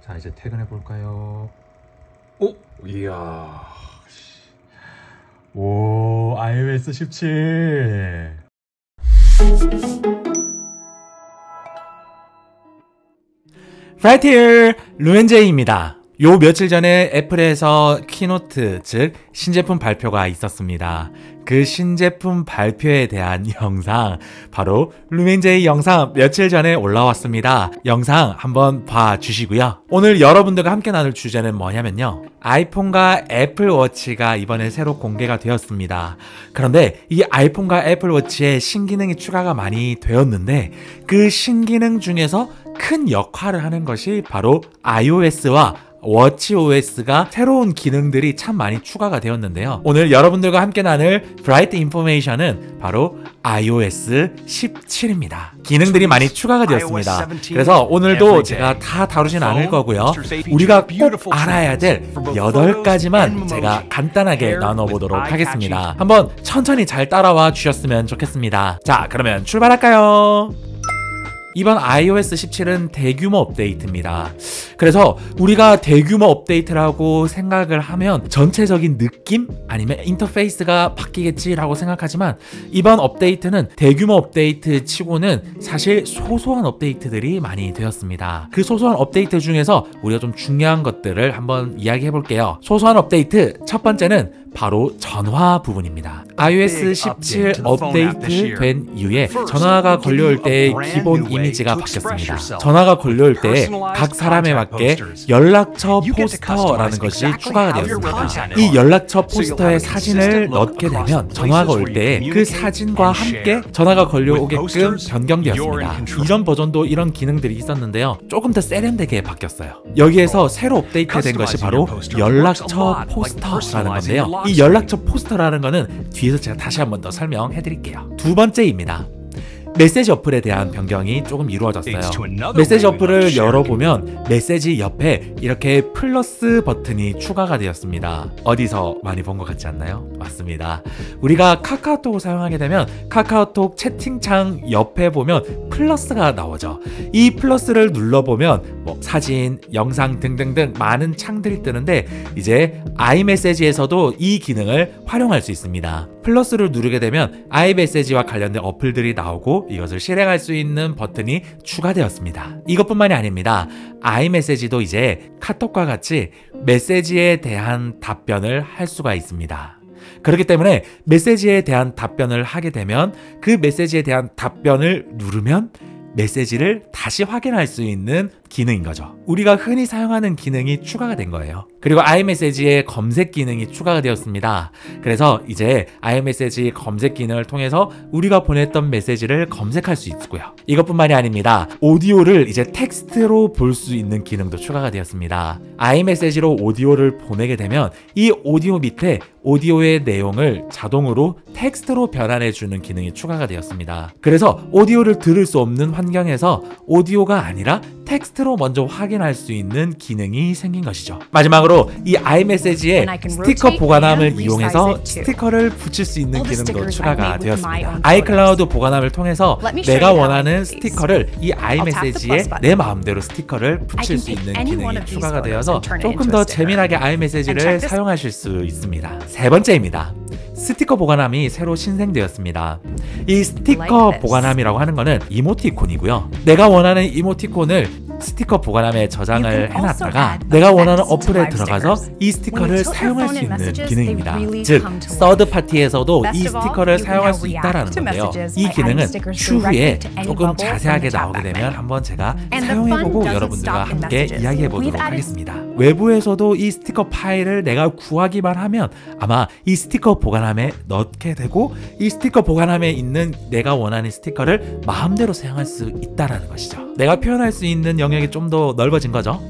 자, 이제 퇴근해 볼까요? 오! 이야. 오, iOS 17. 프라이티어 루엔제이입니다. 요 며칠 전에 애플에서 키노트, 즉 신제품 발표가 있었습니다. 그 신제품 발표에 대한 영상, 바로 루멘제이 영상 며칠 전에 올라왔습니다. 영상 한번 봐주시고요. 오늘 여러분들과 함께 나눌 주제는 뭐냐면요, 아이폰과 애플워치가 이번에 새로 공개가 되었습니다. 그런데 이 아이폰과 애플워치에 신기능이 추가가 많이 되었는데, 그 신기능 중에서 큰 역할을 하는 것이 바로 iOS와 워치OS가 새로운 기능들이 참 많이 추가가 되었는데요. 오늘 여러분들과 함께 나눌 브라이트 인포메이션은 바로 iOS 17입니다. 기능들이 많이 추가가 되었습니다. 그래서 오늘도 제가 다 다루진 않을 거고요. 우리가 꼭 알아야 될 8가지만 제가 간단하게 나눠보도록 하겠습니다. 한번 천천히 잘 따라와 주셨으면 좋겠습니다. 자, 그러면 출발할까요? 이번 iOS 17은 대규모 업데이트입니다. 그래서 우리가 대규모 업데이트라고 생각을 하면 전체적인 느낌? 아니면 인터페이스가 바뀌겠지라고 생각하지만, 이번 업데이트는 대규모 업데이트 치고는 사실 소소한 업데이트들이 많이 되었습니다. 그 소소한 업데이트 중에서 우리가 좀 중요한 것들을 한번 이야기해 볼게요. 소소한 업데이트 첫 번째는 바로 전화 부분입니다. iOS 17 업데이트 된 이후에 전화가 걸려올 때의 기본 이미지가 바뀌었습니다. 전화가 걸려올 때 각 사람에 맞게 연락처 포스터라는 것이 추가가 되었습니다. 이 연락처 포스터에 사진을 넣게 되면 전화가 올 때 그 사진과 함께 전화가 걸려오게끔 변경되었습니다. 이전 버전도 이런 기능들이 있었는데요, 조금 더 세련되게 바뀌었어요. 여기에서 새로 업데이트된 것이 바로 연락처 포스터라는 건데요, 이 연락처 포스터라는 거는 뒤에서 제가 다시 한 번 더 설명해 드릴게요. 두 번째입니다. 메시지 어플에 대한 변경이 조금 이루어졌어요. 메시지 어플을 열어보면 메시지 옆에 이렇게 플러스 버튼이 추가가 되었습니다. 어디서 많이 본 것 같지 않나요? 맞습니다. 우리가 카카오톡을 사용하게 되면 카카오톡 채팅창 옆에 보면 플러스가 나오죠. 이 플러스를 눌러보면 뭐 사진, 영상 등등등 많은 창들이 뜨는데, 이제 아이메시지에서도 이 기능을 활용할 수 있습니다. 플러스를 누르게 되면 아이메시지와 관련된 어플들이 나오고 이것을 실행할 수 있는 버튼이 추가되었습니다. 이것뿐만이 아닙니다. 아이메시지도 이제 카톡과 같이 메시지에 대한 답변을 할 수가 있습니다. 그렇기 때문에 메시지에 대한 답변을 하게 되면 그 메시지에 대한 답변을 누르면 메시지를 다시 확인할 수 있는 기능인 거죠. 우리가 흔히 사용하는 기능이 추가가 된 거예요. 그리고 iMessage의 검색 기능이 추가가 되었습니다. 그래서 이제 iMessage 검색 기능을 통해서 우리가 보냈던 메시지를 검색할 수 있고요. 이것뿐만이 아닙니다. 오디오를 이제 텍스트로 볼 수 있는 기능도 추가가 되었습니다. iMessage로 오디오를 보내게 되면 이 오디오 밑에 오디오의 내용을 자동으로 텍스트로 변환해 주는 기능이 추가가 되었습니다. 그래서 오디오를 들을 수 없는 환경에서 오디오가 아니라 텍스트로 먼저 확인할 수 있는 기능이 생긴 것이죠. 마지막으로 이 iMessage의 스티커 보관함을 이용해서 스티커를 붙일 수 있는 기능도 추가가 되었습니다. 아이클라우드 보관함을 통해서 내가 원하는 스티커를 이 iMessage에 내 마음대로 스티커를 붙일 수 있는 기능이 추가가 되어서 조금 더 재미나게 iMessage를 사용하실 수 있습니다. 세 번째입니다. 스티커 보관함이 새로 신생되었습니다. 이 스티커 보관함이라고 하는 거는 이모티콘이고요. 내가 원하는 이모티콘을 스티커 보관함에 저장을 해놨다가 내가 원하는 어플에 들어가서 이 스티커를 사용할 수 있는 기능입니다. 즉, 서드 파티에서도 이 스티커를 사용할 수 있다는 건데요. 이 기능은 추후에 조금 자세하게 나오게 되면 한번 제가 사용해보고 여러분들과 함께 이야기해보도록 하겠습니다. 외부에서도 이 스티커 파일을 내가 구하기만 하면 아마 이 스티커 보관함에 넣게 되고, 이 스티커 보관함에 있는 내가 원하는 스티커를 마음대로 사용할 수 있다는 것이죠. 내가 표현할 수 있는 영역이 좀 더 넓어진 거죠.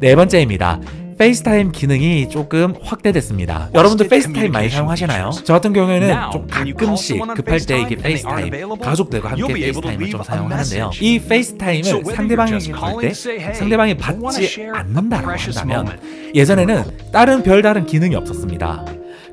네 번째입니다. 페이스타임 기능이 조금 확대됐습니다. 여러분들 페이스타임 많이 사용하시나요? 저 같은 경우에는 좀 가끔씩 급할 때 이게 페이스타임, 가족들과 함께 페이스타임을 좀 사용하는데요. 이 페이스타임을 상대방이 걸 때 상대방이 받지 않는다고 한다면, 예전에는 별다른 기능이 없었습니다.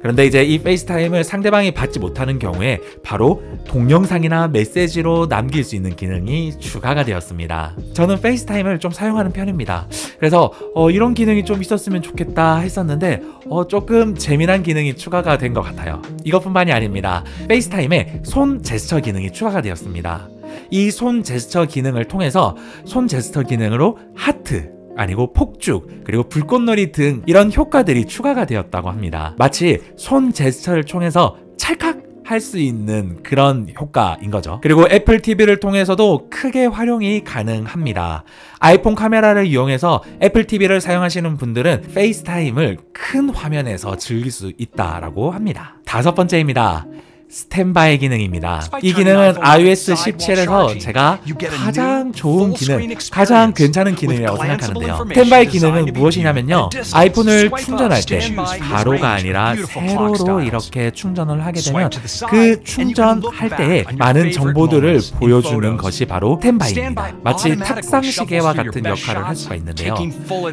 그런데 이제 이 페이스타임을 상대방이 받지 못하는 경우에 바로 동영상이나 메시지로 남길 수 있는 기능이 추가가 되었습니다. 저는 페이스타임을 좀 사용하는 편입니다. 그래서 이런 기능이 좀 있었으면 좋겠다 했었는데 조금 재미난 기능이 추가가 된 것 같아요. 이것뿐만이 아닙니다. 페이스타임에 손 제스처 기능이 추가가 되었습니다. 이 손 제스처 기능을 통해서 손 제스처 기능으로 하트, 아니고 폭죽, 그리고 불꽃놀이 등 이런 효과들이 추가가 되었다고 합니다. 마치 손 제스처를 통해서 찰칵 할 수 있는 그런 효과인 거죠. 그리고 애플 TV를 통해서도 크게 활용이 가능합니다. 아이폰 카메라를 이용해서 애플 TV를 사용하시는 분들은 페이스타임을 큰 화면에서 즐길 수 있다라고 합니다. 다섯 번째입니다. 스탠바이 기능입니다. 이 기능은 iOS 17에서 제가 가장 좋은 기능, 가장 괜찮은 기능이라고 생각하는데요. 스탠바이 기능은 무엇이냐면요, 아이폰을 충전할 때 가로가 아니라 세로로 이렇게 충전을 하게 되면 그 충전할 때에 많은 정보들을 보여주는 것이 바로 스탠바이입니다. 마치 탁상 시계와 같은 역할을 할 수가 있는데요.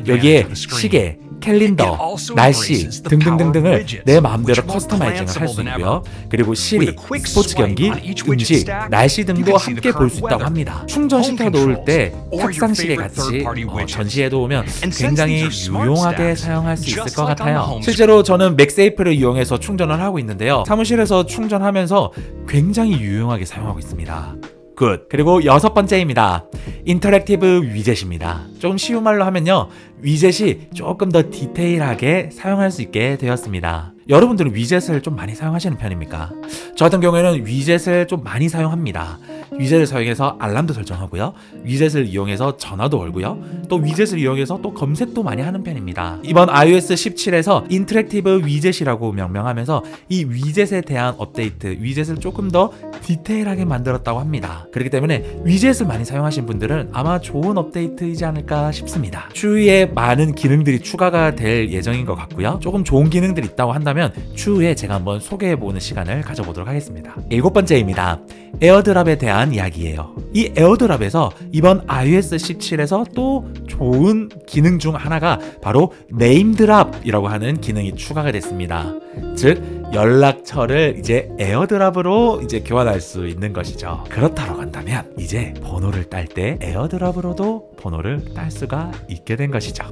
여기에 시계, 캘린더, 날씨 등등등등을 내 마음대로 커스터마이징을 할 수 있고요. 그리고 시리, 스포츠 경기, 음식, 날씨 등도 함께 볼 수 있다고 합니다. 충전시켜 놓을 때 탁상시계 같이 전시해 놓으면 굉장히 유용하게 사용할 수 있을 것 같아요. 실제로 저는 맥세이프를 이용해서 충전을 하고 있는데요. 사무실에서 충전하면서 굉장히 유용하게 사용하고 있습니다. 굿. 그리고 여섯 번째입니다. 인터랙티브 위젯입니다. 조금 쉬운 말로 하면요, 위젯이 조금 더 디테일하게 사용할 수 있게 되었습니다. 여러분들은 위젯을 좀 많이 사용하시는 편입니까? 저 같은 경우에는 위젯을 좀 많이 사용합니다. 위젯을 사용해서 알람도 설정하고요, 위젯을 이용해서 전화도 걸고요, 또 위젯을 이용해서 또 검색도 많이 하는 편입니다. 이번 iOS 17에서 인터랙티브 위젯이라고 명명하면서 이 위젯에 대한 업데이트, 위젯을 조금 더 디테일하게 만들었다고 합니다. 그렇기 때문에 위젯을 많이 사용하신 분들은 아마 좋은 업데이트이지 않을까 싶습니다. 추후에 많은 기능들이 추가가 될 예정인 것 같고요. 조금 좋은 기능들이 있다고 한다면 추후에 제가 한번 소개해보는 시간을 가져보도록 하겠습니다. 일곱 번째입니다. 에어드랍에 대한 이야기예요. 이 에어드랍에서 이번 iOS 17에서 또 좋은 기능 중 하나가 바로 네임드랍이라고 하는 기능이 추가가 됐습니다. 즉 연락처를 이제 에어드랍으로 이제 교환할 수 있는 것이죠. 그렇다고 한다면 이제 번호를 딸 때 에어드랍으로도 번호를 딸 수가 있게 된 것이죠.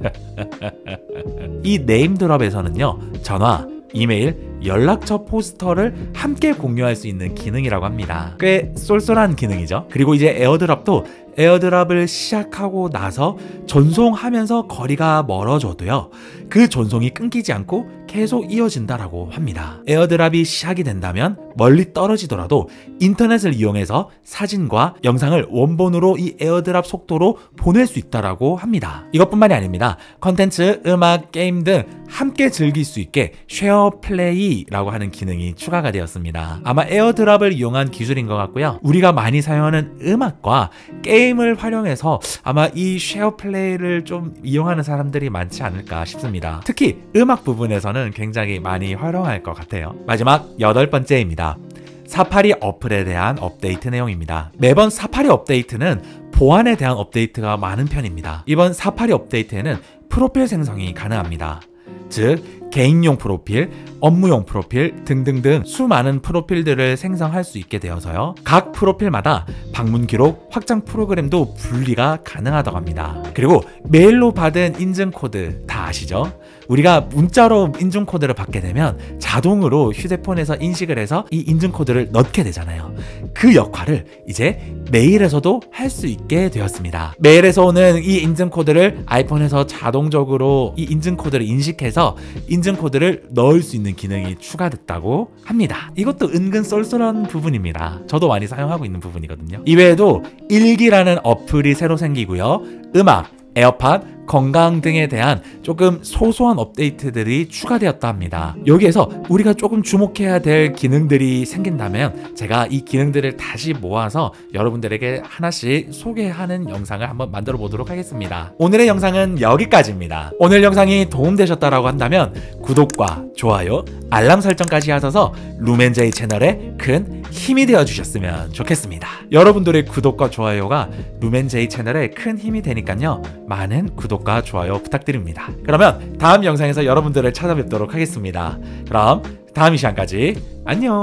이 네임드랍에서는요, 전화, 이메일, 연락처 포스터를 함께 공유할 수 있는 기능이라고 합니다. 꽤 쏠쏠한 기능이죠. 그리고 이제 에어드랍도 에어드랍을 시작하고 나서 전송하면서 거리가 멀어져도요, 그 전송이 끊기지 않고 계속 이어진다라고 합니다. 에어드랍이 시작이 된다면 멀리 떨어지더라도 인터넷을 이용해서 사진과 영상을 원본으로 이 에어드랍 속도로 보낼 수 있다라고 합니다. 이것뿐만이 아닙니다. 컨텐츠, 음악, 게임 등 함께 즐길 수 있게 쉐어 플레이라고 하는 기능이 추가가 되었습니다. 아마 에어드랍을 이용한 기술인 것 같고요. 우리가 많이 사용하는 음악과 게임을 활용해서 아마 이 쉐어 플레이를 좀 이용하는 사람들이 많지 않을까 싶습니다. 특히 음악 부분에서는 굉장히 많이 활용할 것 같아요. 마지막 여덟 번째입니다. 사파리 어플에 대한 업데이트 내용입니다. 매번 사파리 업데이트는 보안에 대한 업데이트가 많은 편입니다. 이번 사파리 업데이트에는 프로필 생성이 가능합니다. 즉 개인용 프로필, 업무용 프로필 등등등 수많은 프로필들을 생성할 수 있게 되어서요, 각 프로필마다 방문 기록, 확장 프로그램도 분리가 가능하다고 합니다. 그리고 메일로 받은 인증 코드 다 아시죠? 우리가 문자로 인증 코드를 받게 되면 자동으로 휴대폰에서 인식을 해서 이 인증 코드를 넣게 되잖아요. 그 역할을 이제 메일에서도 할 수 있게 되었습니다. 메일에서 오는 이 인증 코드를 아이폰에서 자동적으로 이 인증 코드를 인식해서 인증 코드를 넣을 수 있는 기능이 추가됐다고 합니다. 이것도 은근 쏠쏠한 부분입니다. 저도 많이 사용하고 있는 부분이거든요. 이외에도 일기라는 어플이 새로 생기고요, 음악, 에어팟, 건강 등에 대한 조금 소소한 업데이트들이 추가되었다 합니다. 여기에서 우리가 조금 주목해야 될 기능들이 생긴다면 제가 이 기능들을 다시 모아서 여러분들에게 하나씩 소개하는 영상을 한번 만들어 보도록 하겠습니다. 오늘의 영상은 여기까지입니다. 오늘 영상이 도움되셨다고 한다면 구독과 좋아요, 알람 설정까지 하셔서 루멘제이 채널에 큰 힘이 되어 주셨으면 좋겠습니다. 여러분들의 구독과 좋아요가 루멘제이 채널에 큰 힘이 되니까요, 많은 구독 구독과 좋아요 부탁드립니다. 그러면 다음 영상에서 여러분들을 찾아뵙도록 하겠습니다. 그럼 다음 이 시간까지 안녕.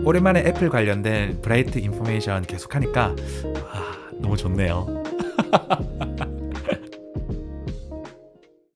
오랜만에 애플 관련된 브라이트 인포메이션 계속하니까 너무 좋네요.